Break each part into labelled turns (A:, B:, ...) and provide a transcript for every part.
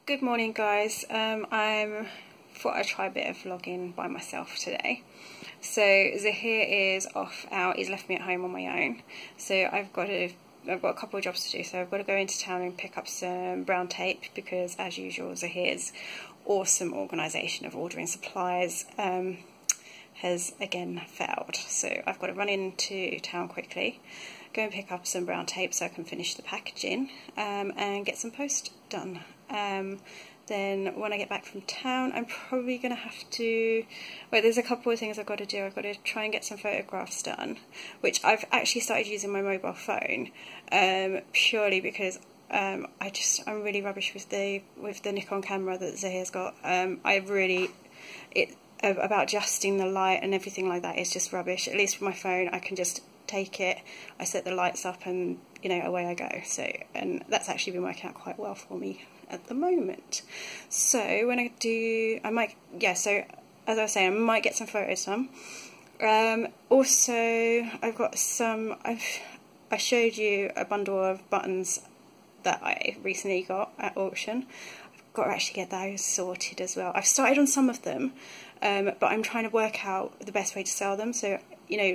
A: Good morning, guys. I thought I'd try a bit of vlogging by myself today. So Zahir is off out. He's left me at home on my own. So I've got a couple of jobs to do. So I've got to go into town and pick up some brown tape because, as usual, Zahir's awesome organisation of ordering supplies has again failed. So I've got to run into town quickly, go and pick up some brown tape so I can finish the packaging and get some post done. Then when I get back from town, I'm probably going to have to, well, there's a couple of things I've got to do. I've got to try and get some photographs done, which I've actually started using my mobile phone purely because I'm really rubbish with the Nikon camera that Zahir's got. About adjusting the light and everything like that is just rubbish. At least with my phone, I can just take it, I set the lights up, and away I go. So, and that's actually been working out quite well for me at the moment. So when I do, so as I was saying, I might get some photos done. Also, I've got I showed you a bundle of buttons that I recently got at auction. I've got to actually get those sorted as well. I've started on some of them, but I'm trying to work out the best way to sell them. So,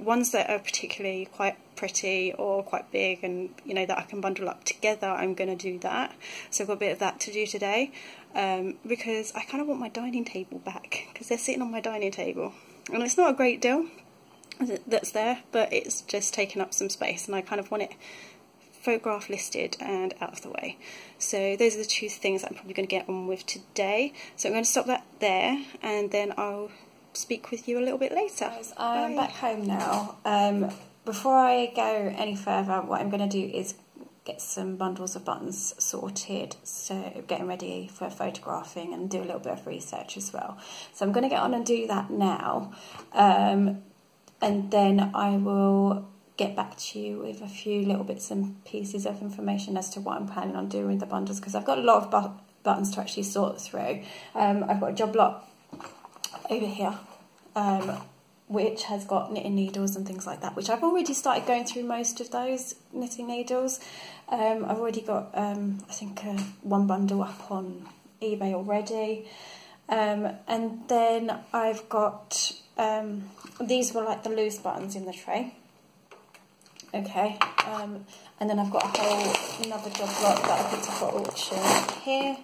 A: ones that are particularly quite pretty or quite big and, that I can bundle up together, I'm going to do that. So I've got a bit of that to do today, because I kind of want my dining table back, because they're sitting on my dining table. And it's not a great deal that's there, but it's just taking up some space, and I kind of want it photograph listed and out of the way. So those are the two things that I'm probably going to get on with today. So I'm going to stop that there, and then I'll speak with you a little bit later. I'm back home now. Before I go any further, what I'm going to do is get some bundles of buttons sorted, so getting ready for photographing and do a little bit of research as well. So I'm going to get on and do that now, and then I will get back to you with a few little bits and pieces of information as to what I'm planning on doing with the bundles, because I've got a lot of buttons to actually sort through. I've got a job lot over here, which has got knitting needles and things like that, which I've already started going through most of those knitting needles. I've already got, I think, one bundle up on eBay already. And then I've got, these were like the loose buttons in the tray. Okay, and then I've got another job lot that I picked up at auction here.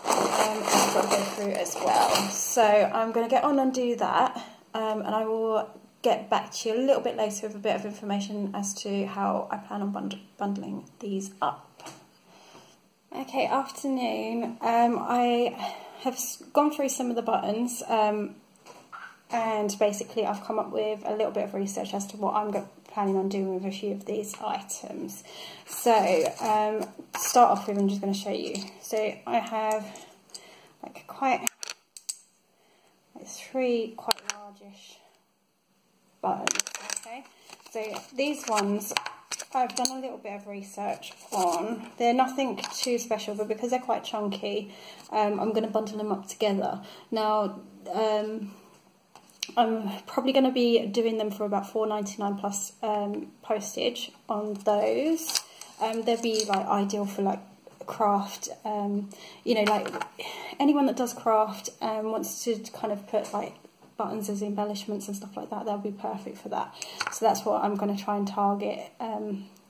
A: I've got to go through as well. So I'm going to get on and do that, and I will get back to you a little bit later with a bit of information as to how I plan on bundling these up. Okay, afternoon. I have gone through some of the buttons, and basically I've come up with a little bit of research as to what I'm planning on doing with a few of these items. So to start off with, I'm just going to show you. So I have three quite largish buttons. Okay, so these ones I've done a little bit of research on. They're nothing too special, but because they're quite chunky, I'm going to bundle them up together. Now, I'm probably going to be doing them for about $4.99 plus postage on those. They'll be like ideal for like craft, like anyone that does craft and wants to kind of put like buttons as embellishments and stuff like that. They'll be perfect for that. So that's what I'm going to try and target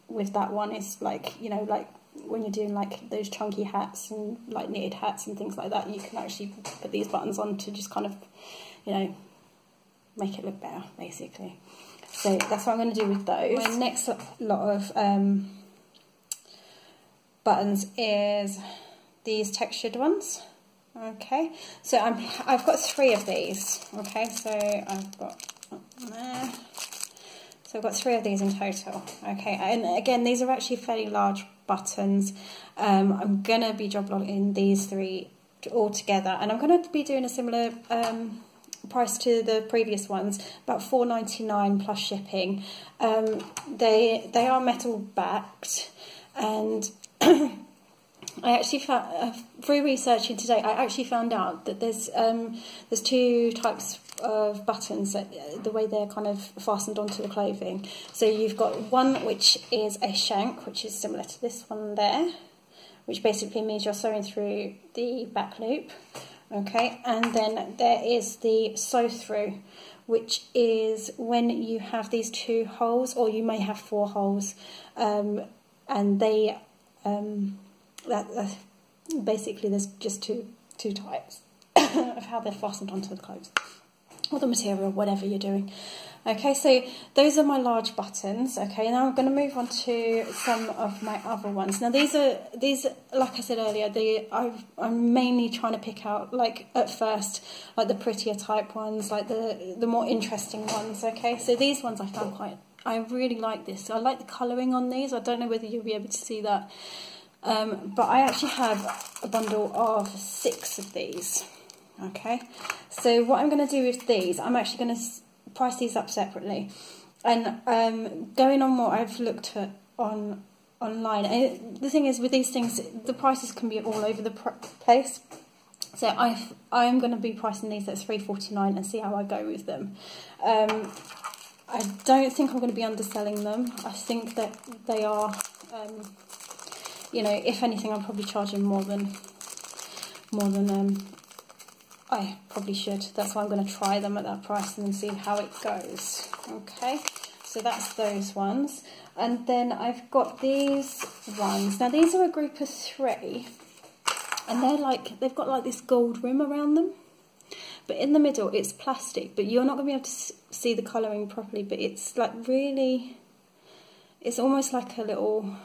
A: with that one. Is like, like when you're doing like those chunky hats and like knitted hats and things like that, you can actually put these buttons on to just kind of, make it look better, basically. So that's what I'm going to do with those. My next lot of buttons is these textured ones. Okay, so I've got three of these. Okay, so I've got there. So I've got three of these in total. Okay, and again, these are actually fairly large buttons. I'm gonna be job lotting these three all together, and I'm gonna be doing a similar price to the previous ones, about $4.99 plus shipping. They are metal backed, and I actually found, through researching today, I actually found out that there's two types of buttons, that the way they're kind of fastened onto the clothing. So you've got one which is a shank, which is similar to this one there, which basically means you're sewing through the back loop. Okay, and then there is the sew through, which is when you have these 2 holes, or you may have 4 holes, and they basically there's just two types of how they're fastened onto the clothes or the material, whatever you're doing. Okay, so those are my large buttons. Okay, now I'm going to move on to some of my other ones. Now these like I said earlier, I'm mainly trying to pick out, like at first, like the prettier type ones, like the more interesting ones. Okay, so these ones I really like this. I like the colouring on these. I don't know whether you'll be able to see that, but I actually have a bundle of 6 of these. Okay, so what I'm going to do with these, I'm actually going to price these up separately, and going on what I've looked at online, and the thing is with these things, the prices can be all over the place. So I'm going to be pricing these at £3.49 and see how I go with them. I don't think I'm going to be underselling them. I think that they are, you know, if anything, I'm probably charging more than I probably should. That's why I'm going to try them at that price and then see how it goes. Okay, so that's those ones. And then I've got these ones. Now these are a group of 3, and they've got like this gold rim around them, but in the middle it's plastic, but you're not going to be able to see the colouring properly, but it's like really, it's almost like a little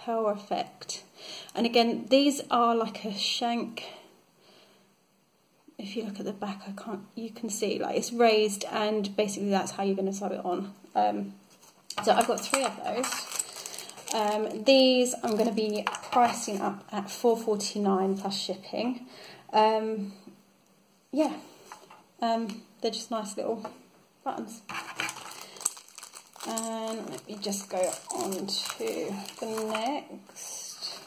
A: pearl effect. And again, these are like a shank. If you look at the back, you can see like it's raised, and basically that's how you're going to sew it on. So I've got 3 of those. These I'm going to be pricing up at £4.49 plus shipping. Yeah, they're just nice little buttons. And let me just go on to the next.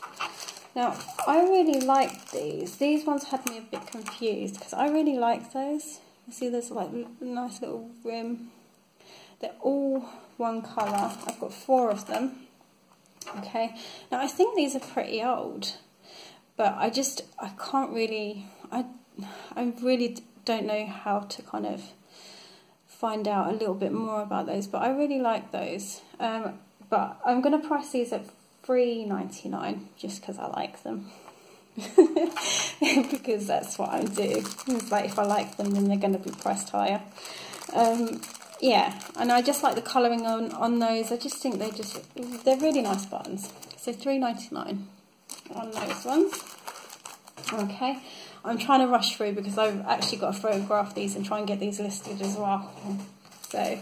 A: Now, I really like these. These ones had me a bit confused because I really like those. You see there's like a nice little rim. They're all one colour. I've got 4 of them. Okay. Now, I think these are pretty old, but I can't really, I really don't know how to kind of find out a little bit more about those, but I really like those. But I'm going to price these at £3.99 just because I like them. Because that's what I do. It's like if I like them, then they're going to be priced higher. Yeah, and I just like the colouring on those. I just think they're really nice buttons. So £3.99 on those ones. Okay, I'm trying to rush through because I've actually got to photograph these and try and get these listed as well. So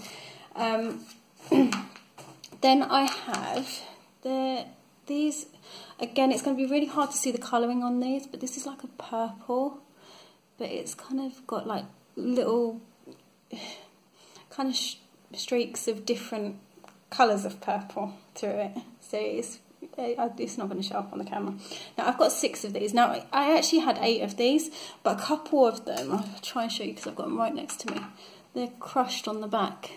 A: then I have these, again, it's going to be really hard to see the colouring on these, but this is like a purple, but it's kind of got like little kind of streaks of different colours of purple through it, so it's not going to show up on the camera. Now I've got 6 of these. Now I actually had 8 of these, but a couple of them, I'll try and show you because I've got them right next to me, they're crushed on the back.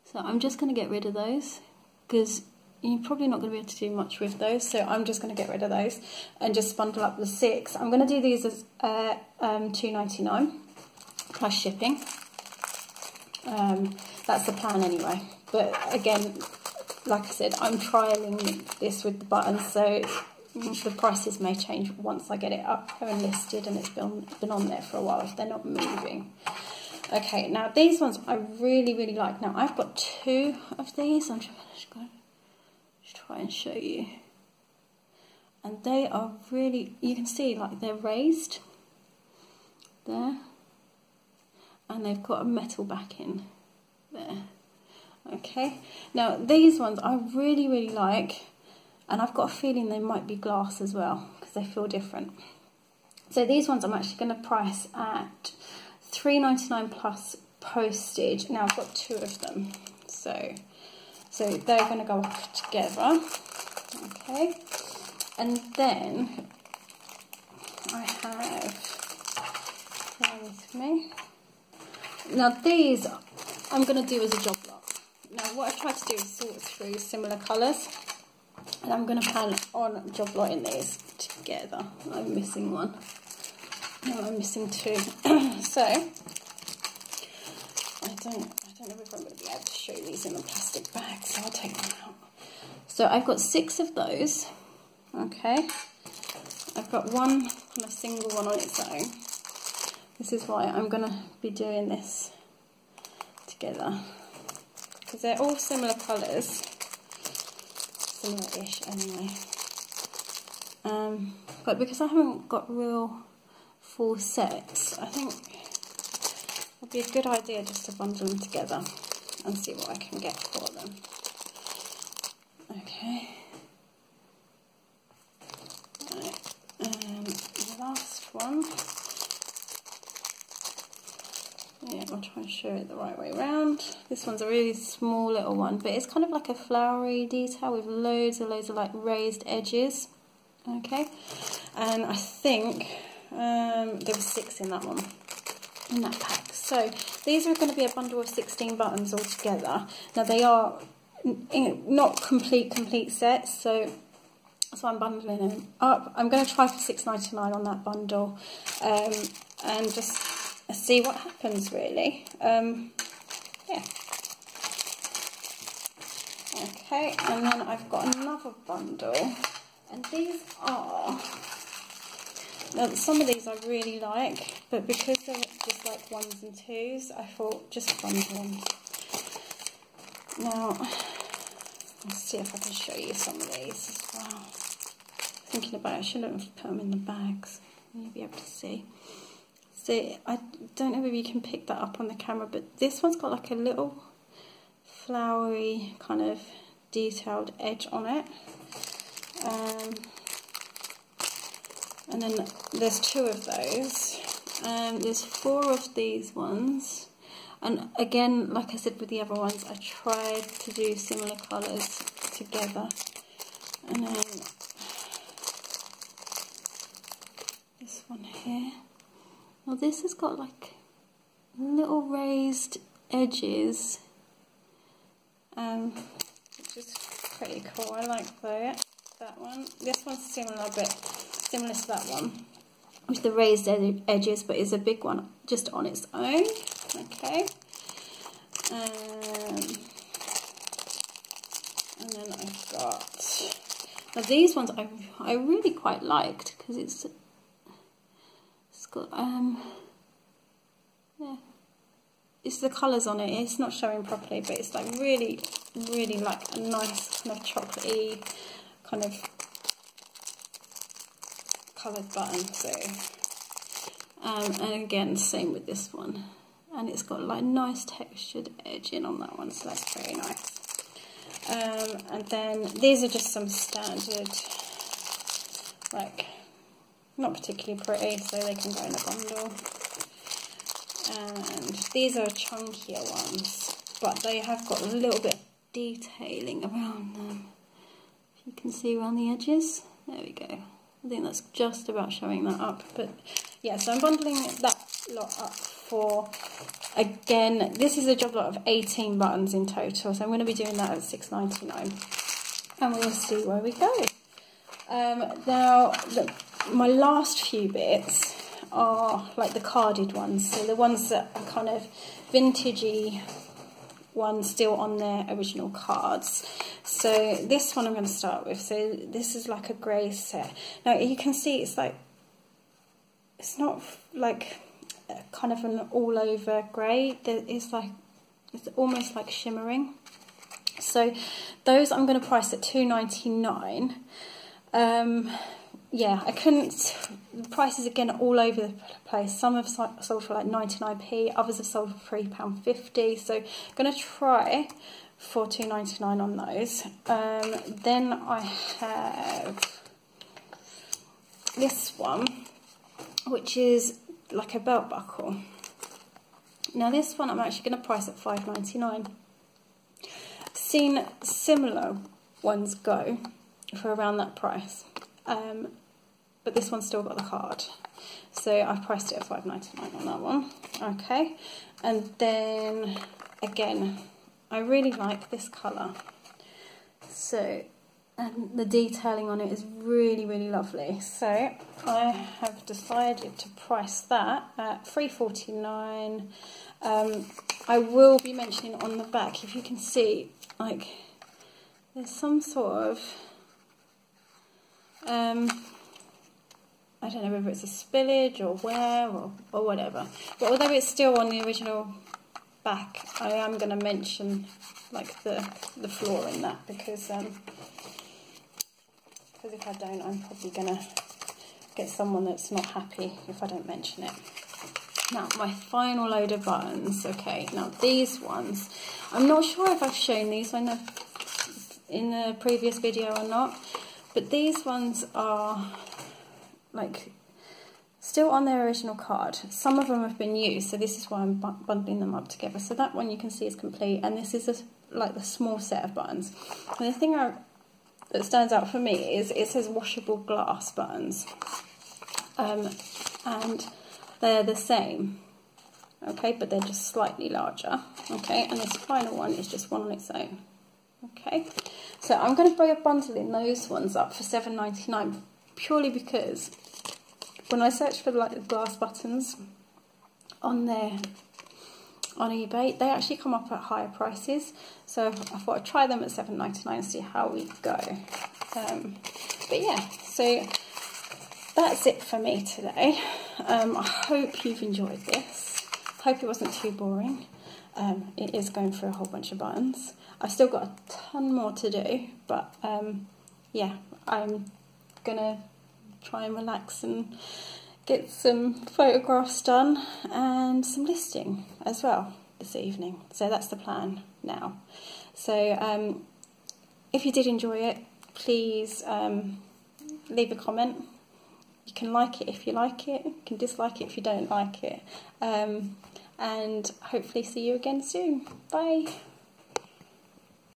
A: So I'm just going to get rid of those because you're probably not going to be able to do much with those, so I'm just going to get rid of those and just bundle up the 6. I'm going to do these as £2.99 plus shipping. That's the plan anyway, but again, like I said, I'm trialling this with the buttons, so the prices may change once I get it up and listed and it's been on there for a while if they're not moving. Okay, now these ones I really, really like. Now I've got 2 of these. I'm just going to try and show you. And they are really, you can see like they're raised there. And they've got a metal backing there. Okay, now these ones I really, really like. And I've got a feeling they might be glass as well because they feel different. So these ones I'm actually going to price at £3.99 plus postage. Now I've got 2 of them, so they're going to go up together. Okay, and then I have, bear with me. Now these I'm going to do as a job lot. Now what I've tried to do is sort through similar colours, and I'm going to plan on job lotting these together. I'm missing one. No, I'm missing two. So I don't know if I'm going to be able to show these in a plastic bag, so I'll take them out. So I've got 6 of those. Okay. I've got one kind of single one on its own. This is why I'm going to be doing this together, because they're all similar colours, similar-ish anyway. But because I haven't got real full sets, I think it would be a good idea just to bundle them together and see what I can get for them. Okay. Right. The last one. Yeah, I'll try and show it the right way around. This one's a really small little one, but it's kind of like a flowery detail with loads of like raised edges. Okay, and I think there were 6 in that one, in that pack. So these are going to be a bundle of 16 buttons all together. Now they are not complete sets, so that's why I'm bundling them up. I'm going to try for £6.99 on that bundle, and just see what happens, really. Yeah. Okay, and then I've got another bundle, and these are, now some of these I really like, but because they're just like 1s and 2s, I thought just bundle them. Now, let's see if I can show you some of these as well. Thinking about it, I shouldn't have put them in the bags. You'll be able to see. So I don't know if you can pick that up on the camera, but this one's got like a little flowery kind of detailed edge on it. And then there's 2 of those. There's 4 of these ones. And again, like I said with the other ones, I tried to do similar colours together. And then this one here. Well, this has got like little raised edges, which is pretty cool. I like that one. This one's similar, but similar to that one with the raised edges, but it's a big one just on its own. Okay. And then I've got, now these ones I really quite liked, because it's got yeah, it's the colours on it. It's not showing properly, but it's like really like a nice kind of chocolatey kind of coloured button. So and again, same with this one, and it's got like nice textured edging on that one, so that's very nice. And then these are just some standard, like, not particularly pretty, so they can go in a bundle. And these are chunkier ones, but they have got a little bit of detailing around them. If you can see around the edges, there we go. I think that's just about showing that up. But yeah, so I'm bundling that lot up for, again, this is a job lot of 18 buttons in total, so I'm going to be doing that at £6.99, and we'll see where we go. Now, my last few bits are like the carded ones, so the ones that are kind of vintagey ones still on their original cards. So this one I'm going to start with. So this is like a grey set. Now you can see it's like, it's not like kind of an all over grey, it's like, it's almost like shimmering. So those I'm going to price at £2.99. Yeah, I couldn't, the prices again all over the place. Some have sold for like 99p, others have sold for £3.50. So I'm going to try for £2.99 on those. Then I have this one, which is like a belt buckle. Now this one I'm actually going to price at £5.99. Seen similar ones go for around that price. But this one's still got the card, so I've priced it at £5.99 on that one. Okay, and then again, I really like this colour, so and the detailing on it is really, really lovely. So I have decided to price that at £3.49. I will be mentioning on the back, if you can see, like there's some sort of I don't know whether it's a spillage or wear or whatever, but although it's still on the original back, I am going to mention like the flaw in that, because if I don't, I'm probably going to get someone that's not happy if I don't mention it. Now, my final load of buttons. Okay, now these ones, I'm not sure if I've shown these in the previous video or not, but these ones are like still on their original card. Some of them have been used, so this is why I'm bundling them up together. So that one you can see is complete, and this is like the small set of buttons. And the thing that stands out for me is it says washable glass buttons, and they're the same, okay, but they're just slightly larger, okay, and this final one is just one on its own, okay. So I'm going to be bundling those ones up for £7.99, purely because when I search for like the glass buttons on eBay, they actually come up at higher prices. So I thought I'd try them at £7.99 and see how we go. But yeah, so that's it for me today. I hope you've enjoyed this. I hope it wasn't too boring. It is going through a whole bunch of buttons. I've still got a ton more to do, but yeah, I'm gonna try and relax and get some photographs done and some listing as well this evening. So that's the plan now. So if you did enjoy it, please leave a comment. You can like it if you like it, you can dislike it if you don't like it, and hopefully see you again soon. Bye.